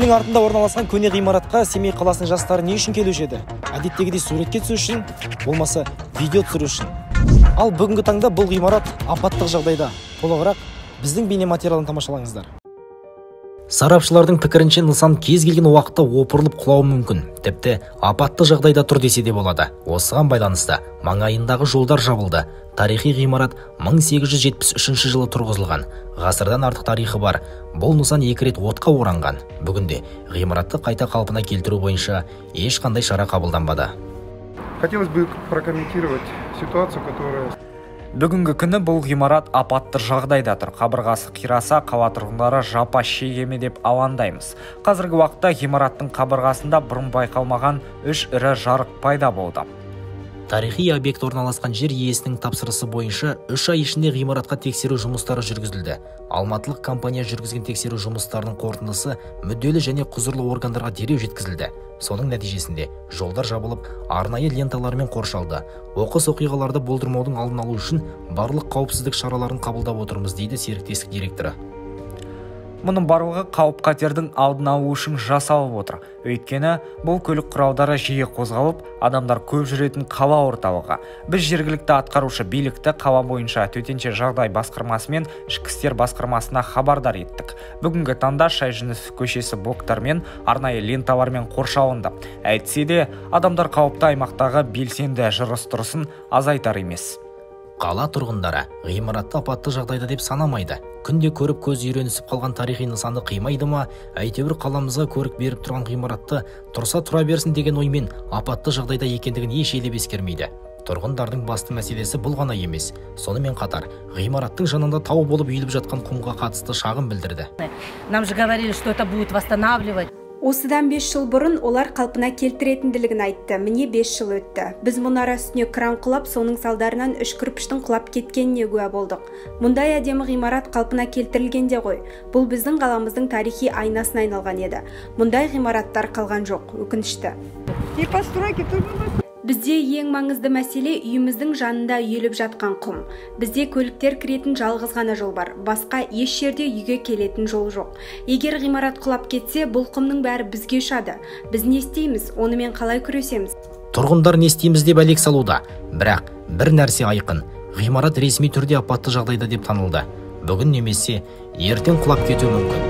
Менің артында орналасқан көне ғимаратқа Семей қаласының жастары не үшін келуші еді? Әдеттегідей суретке түсу үшін, болмаса видео түсіру үшін. Ал бүгінгі таңда бұл ғимарат апаттық жағдайда. Толығырақ біздің бейнематериалын тамашалаңыздар. Сарапшылардың пікірінше нысан кез келген уақытта опырылып құлауы мүмкін. Тіпті апатты жағдайда тұр десе де болады. Осыған байланысты маңайындағы жолдар жабылды. Тарихи ғимарат 1873 жылы тұрғызылған. Ғасырдан артық тарихы бар. Бұл нысан 2 рет отқа оранған. Бүгінде ғимаратты қайта қалпына келтіру бойынша ешқандай шара қабылданбады. Хотелось бы прокомментировать ситуацию, которая... Бүгінгі күні бұл ғимарат апатты жағдайда тұр. Қабырғасы қираса, қала тұрғындары жапа шегеме деп алаңдаймыз. Қазіргі уақытта ғимараттың қабырғасында бұрын байқалмаған 3 ірі жарық пайда болды. Тарихи объект орналасқан жер иесінің тапсырысы бойынша 3 ай ішінде ғимаратқа тексеру жұмыстары жүргізілді. Алматылық компания жүргізген тексеру жұмыстарының қорытындысы мүдделі және құзырлы органдарға дереу жеткізілді. Соның нәтижесінде жолдар жабылып, арнайы ленталармен қоршалды. Оқыс оқиғаларды болдырмаудың алдын алу үшін барлық қауіпсіздік шараларын қабылдап отырмыз, дейді серіктестік директоры. Мұның барлығы қауіп-қатердің алдын алу үшін жасалып отыр. Өйткені бұл көлік құралдары жиі қозғалып, адамдар көп жүретін қала орталығы. Біз жергілікті атқарушы билікті қала бойынша төтенше жағдай басқармасы мен ішкі істер басқармасына хабардар еттік. Бүгінгі таңда Шайжүнісов көшесі блоктармен, арнайы ленталармен қоршалынды. Әйтсе де, адамдар қауіпті аймақтағы белсенді жүріс-тұрысын азайтар емес. Қала тұрғындары ғимаратты апатты жағдайда деп санамайды. Күнде көріп көз үйренісіп қалған тарихи нысанды қимайды ма? Әйтеуір қаламызға көрік беріп тұрған ғимаратты тұрса тұра берсін деген оймен апатты жағдайда екендігін еш елеп ескермейді. Тұрғындардың басты мәселесі бұл ғана емес. Сонымен қатар, ғимараттың жанында тау болып үйіліп жатқан құмға қатысты шағым білдірді. Нам же говорили, что это будет восстанавливать. Осыдан 5 жыл бұрын олар қалпына келтіретінділігін айтты. Міне 5 жыл өтті. Біз мұнара үстіне кран құлап, соның салдарынан 3 кірпіштің құлап кеткеніне куә болдық. Мұндай әдемі ғимарат қалпына келтірілгенде ғой. Бұл біздің қаламыздың тарихи айнасына айналған еді. Мұндай ғимараттар қалған жоқ, өкінішті. Бізде ең маңызды мәселе үйіміздің жанында үйіліп жатқан құм. Бізде көліктер кіретін жалғыз ғана жол бар. Басқа еш жерде үйге келетін жол жоқ. Егер ғимарат құлап кетсе, бұл құмның бәрі бізге ұшады. Біз не істейміз? Онымен қалай күресеміз? Тұрғындар не істейміз деп әлек салуда. Бірақ бір нәрсе айқын. Ғимарат ресми түрде апатты жағдайда деп танылды. Бүгін немесе ертең құлап кетуі мүмкін.